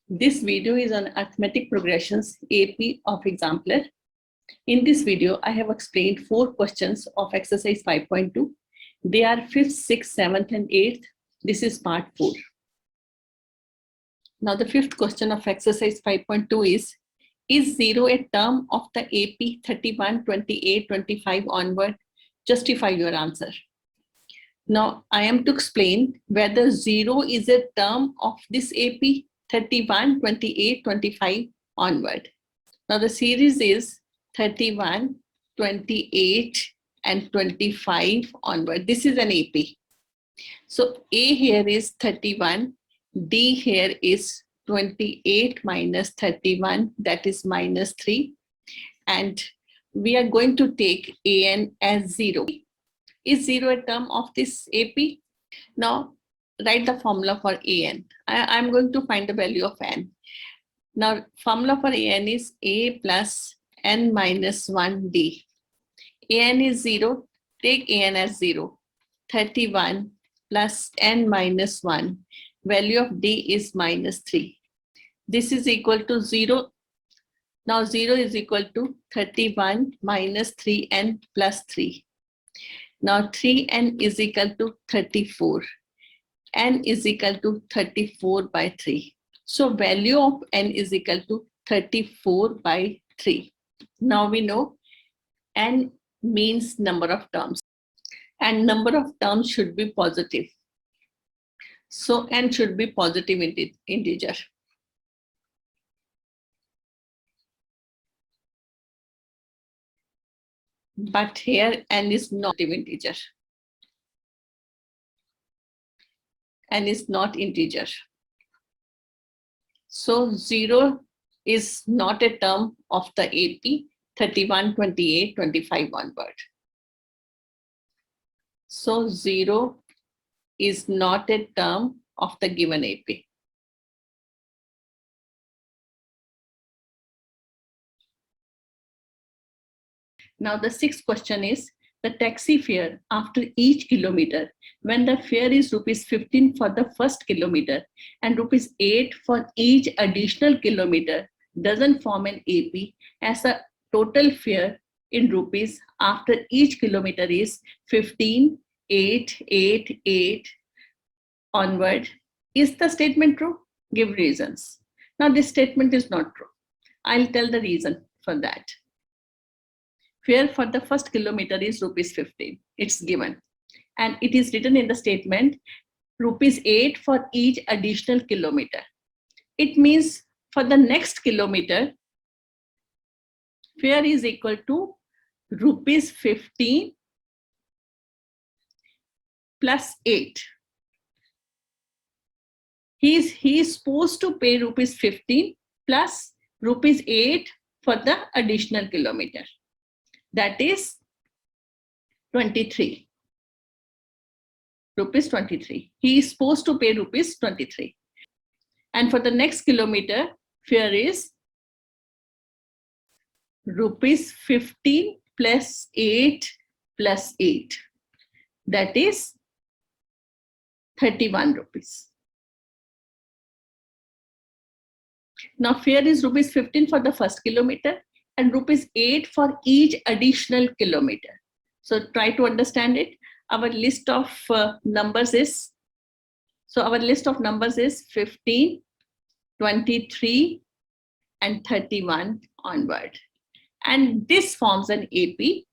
This video is on arithmetic progressions AP of Exemplar. In this video, I have explained 4 questions of exercise 5.2. They are 5th, 6th, 7th, and 8th. This is part 4. Now the 5th question of exercise 5.2 is 0 a term of the AP 31, 28, 25 onward? Justify your answer. Now I am to explain whether 0 is a term of this AP 31, 28, 25 onward. Now the series is 31, 28, and 25 onward. This is an AP. So A here is 31, D here is 28 minus 31, that is minus 3. And we are going to take AN as 0. Is 0 a term of this AP? Now write the formula for AN. I'm going to find the value of N. Now formula for AN is A plus N minus 1 D. AN is 0. Take AN as 0. 31 plus N minus 1. Value of D is minus 3. This is equal to 0. Now 0 is equal to 31 minus 3N plus 3. Now 3N is equal to 34. N is equal to 34 by 3. So value of N is equal to 34 by 3. Now we know N means number of terms, and number of terms should be positive. So N should be positive integer. But here N is not integer. N is not integer. So 0 is not a term of the AP 31, 28, 25 onward. So 0 is not a term of the given AP. Now the 6th question is the taxi fare after each kilometer, when the fare is rupees 15 for the first kilometer and rupees 8 for each additional kilometer, doesn't form an AP, as the total fare in rupees after each kilometer is 15, 8, 8, 8 onward. Is the statement true? Give reasons. Now this statement is not true. I'll tell the reason for that. Fare for the first kilometer is rupees 15. It's given. And it is written in the statement rupees 8 for each additional kilometer. It means for the next kilometer, fare is equal to rupees 15 plus 8. He is supposed to pay rupees 15 plus rupees 8 for the additional kilometer. That is 23. Rupees 23. He is supposed to pay rupees 23. And for the next kilometer, fare is rupees 15 plus 8 plus 8. That is 31 rupees. Now fare is rupees 15 for the first kilometer and rupees 8 for each additional kilometer. So try to understand it. Our list of numbers is, our list of numbers is 15, 23, and 31 onward. And this forms an AP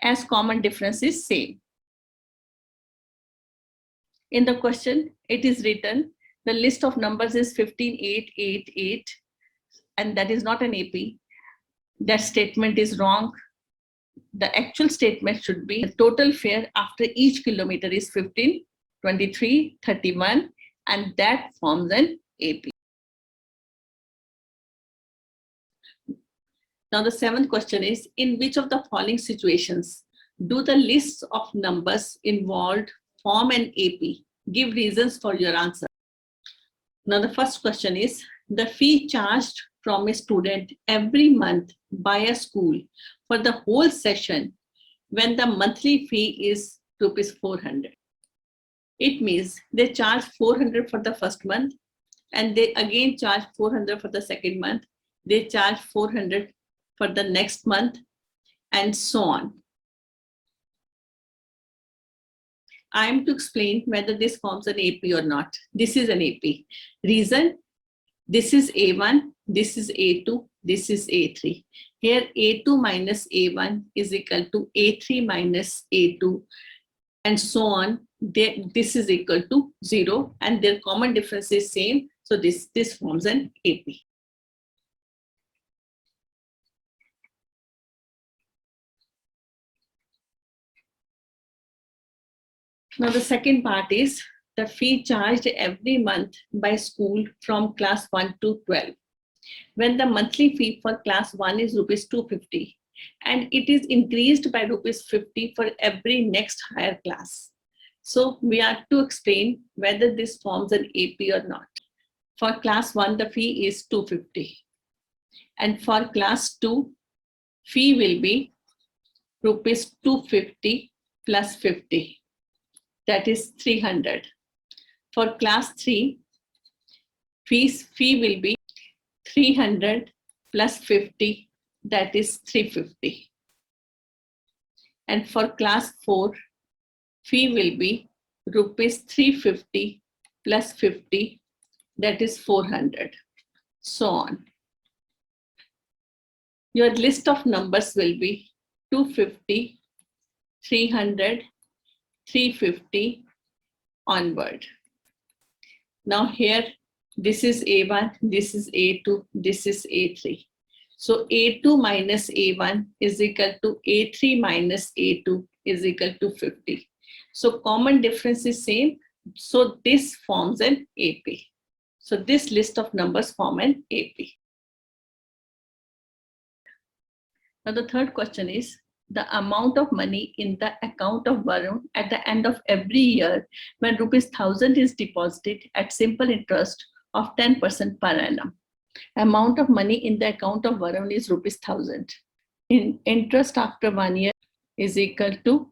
as common difference is same. In the question, it is written, the list of numbers is 15, 8, 8, 8. And that is not an AP. That statement is wrong. The actual statement should be the total fare after each kilometer is 15, 23, 31, and that forms an AP. Now the 7th question is, in which of the following situations do the lists of numbers involved form an AP? Give reasons for your answer. Now the first question is, the fee charged from a student every month by a school for the whole session when the monthly fee is rupees 400. It means they charge 400 for the first month, and they again charge 400 for the second month. They charge 400 for the next month, and so on. I am to explain whether this forms an AP or not. This is an AP. Reason, this is A1, this is A2, this is A3. Here A2 minus A1 is equal to A3 minus A2, and so on. This is equal to 0, and their common difference is same. So this forms an AP. Now the second part is the fee charged every month by school from class 1 to 12. When the monthly fee for class 1 is rupees 250, and it is increased by rupees 50 for every next higher class. So we are to explain whether this forms an AP or not. For class 1, the fee is 250. And for class 2, fee will be rupees 250 plus 50. That is 300. For class 3, fee will be 300 plus 50, that is 350. And for class 4, fee will be rupees 350 plus 50, that is 400. So on. Your list of numbers will be 250, 300, 350 onward. Now here, this is A1, this is A2, this is A3. So A2 minus A1 is equal to A3 minus A2 is equal to 50. So common difference is same. So this forms an AP. So this list of numbers form an AP. Now the third question is, the amount of money in the account of Varun at the end of every year when rupees 1000 is deposited at simple interest of 10% per annum. Amount of money in the account of Varun is rupees 1000. In interest after 1 year is equal to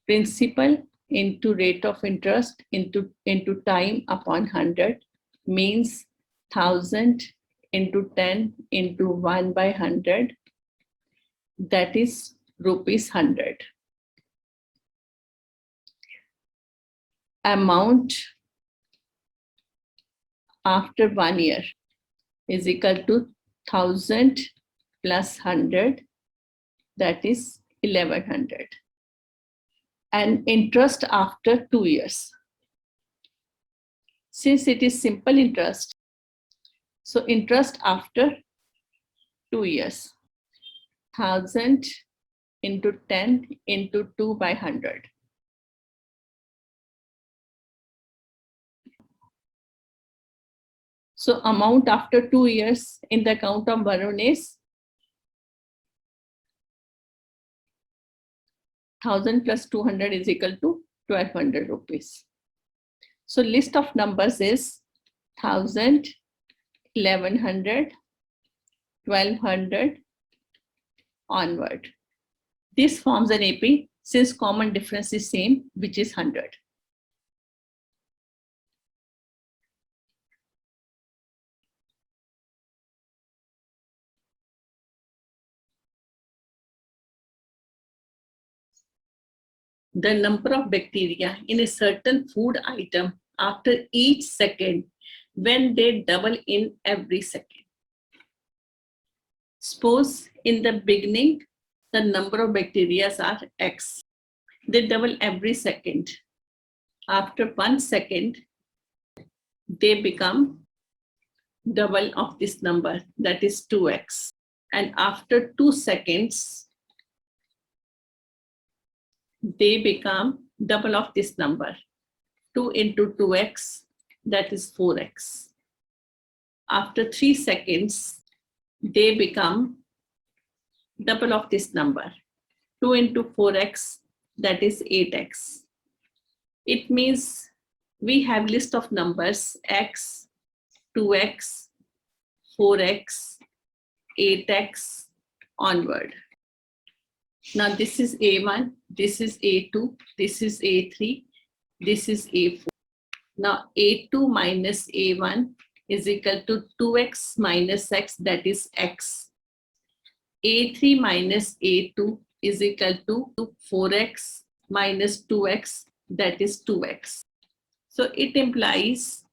principal into rate of interest into time upon 100, means 1000 into 10 into 1 by 100, that is rupees 100. Amount after 1 year is equal to 1000 plus 100, that is 1100. And interest after 2 years. Since it is simple interest, so interest after 2 years, 1000 into 10 into 2 by 100. So amount after 2 years in the account of Varun is 1000 plus 200 is equal to 1200 rupees. So list of numbers is 1000, 1100, 1200 onward. This forms an AP since common difference is same, which is 100. The number of bacteria in a certain food item after each second when they double in every second. Suppose in the beginning, the number of bacteria are X. They double every second. After 1 second, they become double of this number, that is 2X. And after 2 seconds, they become double of this number. 2 into 2x, that is 4x. After 3 seconds, they become double of this number. 2 into 4x, that is 8x. It means we have list of numbers x, 2x, 4x, 8x onward. Now this is A1, this is A2, this is A3. This is A4. Now A2 minus A1 is equal to 2x minus x, that is x. A3 minus A2 is equal to 4x minus 2x, that is 2x. So it implies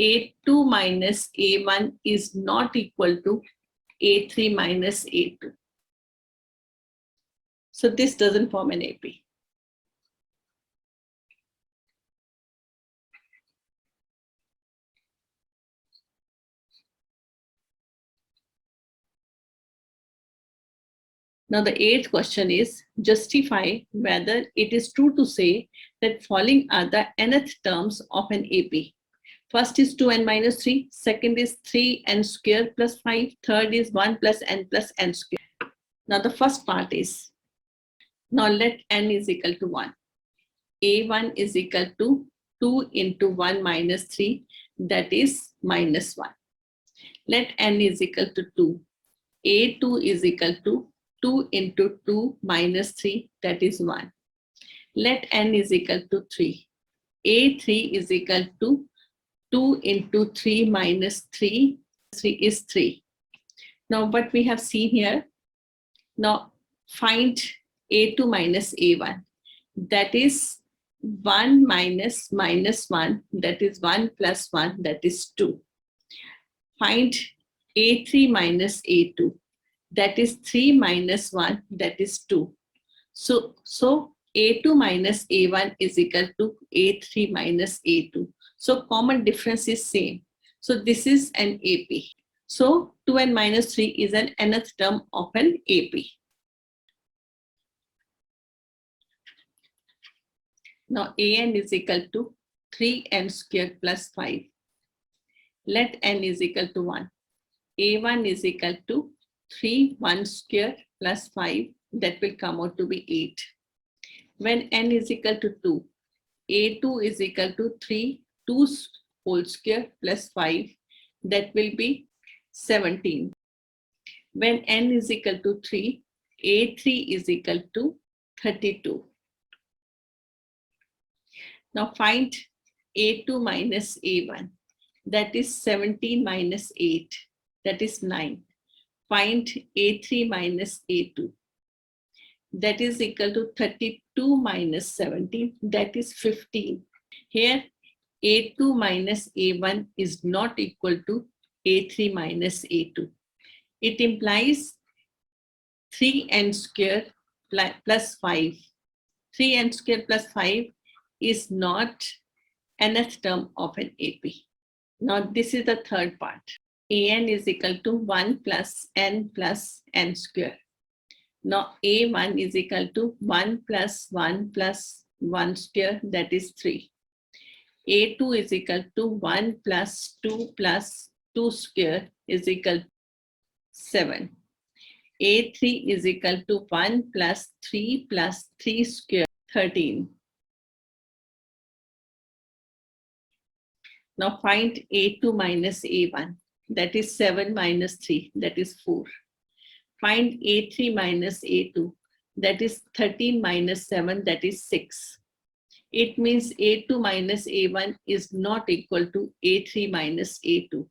A2 minus A1 is not equal to A3 minus A2. So this doesn't form an AP. Now the eighth question is, justify whether it is true to say that following are the nth terms of an AP. First is 2n minus 3, second is 3n square plus 5, third is 1 plus n square. Now the first part is, now let n is equal to 1. A1 is equal to 2 into 1 minus 3, that is minus 1. Let n is equal to 2. A2 is equal to 2 into 2 minus 3, that is 1. Let n is equal to 3. A3 is equal to 2 into 3 minus 3, 3 is 3. Now what we have seen here, now find A2 minus A1. That is 1 minus minus 1, that is 1 plus 1, that is 2. Find A3 minus A2. That is 3 minus 1, that is 2. So A2 minus A1 is equal to A3 minus A2. So common difference is same. So this is an AP. So 2n minus 3 is an nth term of an AP. Now an is equal to 3n squared plus 5. Let n is equal to 1. A1 is equal to 3 1 square plus 5, that will come out to be 8. When n is equal to 2, A2 is equal to 3 2 whole square plus 5, that will be 17. When n is equal to 3, A3 is equal to 32. Now find A2 minus A1, that is 17 minus 8, that is 9. Find A3 minus A2, that is equal to 32 minus 17, that is 15. Here A2 minus A1 is not equal to A3 minus A2. It implies 3n square plus 5. 3n square plus 5 is not nth term of an AP. Now this is the third part. An is equal to 1 plus n square. Now A1 is equal to 1 plus 1 square, that is 3. A2 is equal to 1 plus 2 square is equal to 7. A3 is equal to 1 plus 3 square, 13. Now find A2 minus A1, that is 7 minus 3, that is 4. Find A3 minus A2, that is 13 minus 7, that is 6. It means A2 minus A1 is not equal to A3 minus A2.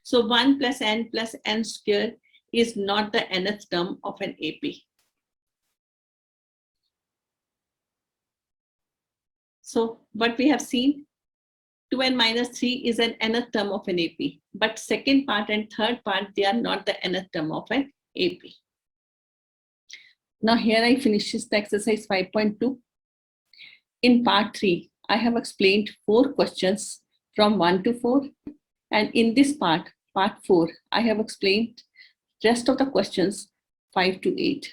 So 1 plus n square is not the nth term of an AP. So what we have seen, 2n minus 3 is an nth term of an AP, but second part and third part, they are not the nth term of an AP. Now here I finishes the exercise 5.2. In part 3, I have explained 4 questions from 1 to 4. And in this part 4, I have explained rest of the questions 5 to 8.